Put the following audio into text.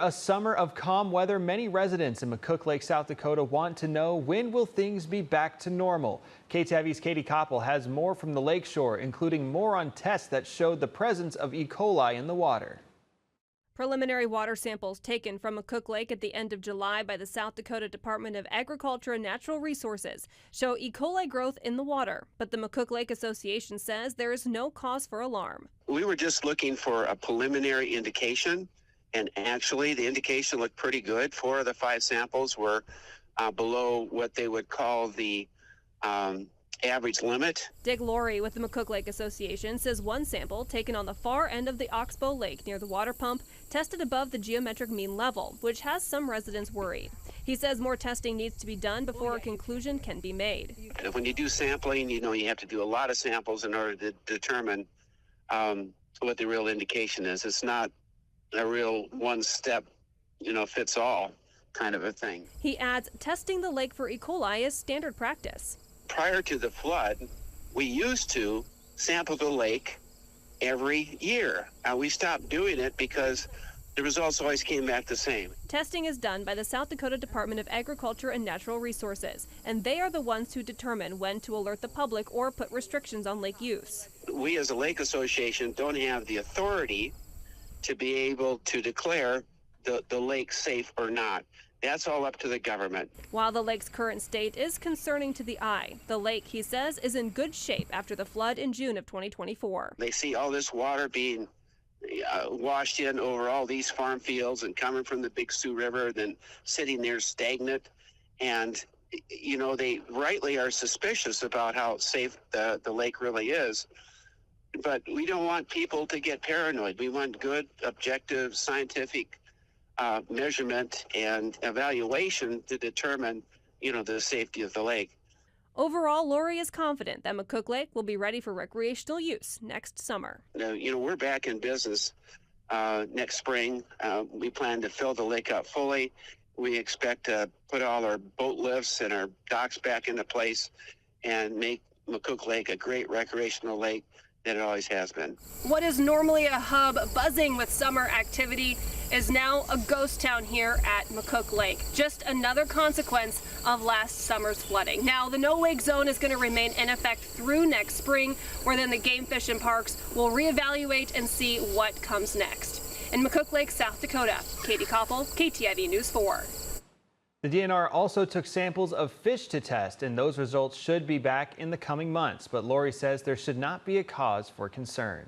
A summer of calm weather. Many residents in McCook Lake, South Dakota want to know, when will things be back to normal? KTIV's Katie Koppel has more from the lakeshore, including more on tests that showed the presence of E. coli in the water. Preliminary water samples taken from McCook Lake at the end of July by the South Dakota Department of Agriculture and Natural Resources show E. coli growth in the water, but the McCook Lake Association says there is no cause for alarm. We were just looking for a preliminary indication, and actually the indication looked pretty good. 4 of the 5 samples were below what they would call the average limit. Dick Laurie with the McCook Lake Association says one sample taken on the far end of the Oxbow Lake near the water pump tested above the geometric mean level, which has some residents worried. He says more testing needs to be done before a conclusion can be made. And when you do sampling, you have to do a lot of samples in order to determine what the real indication is. It's not a real one-step, fits all kind of a thing. He adds testing the lake for E. coli is standard practice. Prior to the flood, we used to sample the lake every year. We stopped doing it because the results always came back the same. Testing is done by the South Dakota Department of Agriculture and Natural Resources, and they are the ones who determine when to alert the public or put restrictions on lake use. We as a lake association don't have the authority to be able to declare the lake safe or not. That's all up to the government. While the lake's current state is concerning to the eye, the lake, he says, is in good shape after the flood in June of 2024. They see all this water being washed in over all these farm fields and coming from the Big Sioux River, then sitting there stagnant. And, they rightly are suspicious about how safe the lake really is. But we don't want people to get paranoid. We want good, objective, scientific measurement and evaluation to determine, the safety of the lake. Overall, Laurie is confident that McCook Lake will be ready for recreational use next summer. We're back in business next spring. We plan to fill the lake up fully. We expect to put all our boat lifts and our docks back into place and make McCook Lake a great recreational lake that it always has been. What is normally a hub buzzing with summer activity is now a ghost town here at McCook Lake. Just another consequence of last summer's flooding. Now, the no-wake zone is going to remain in effect through next spring, where then the game fish and parks will reevaluate and see what comes next. In McCook Lake, South Dakota, Katie Koppel, KTIV News 4. The DNR also took samples of fish to test, and those results should be back in the coming months. But Laurie says there should not be a cause for concern.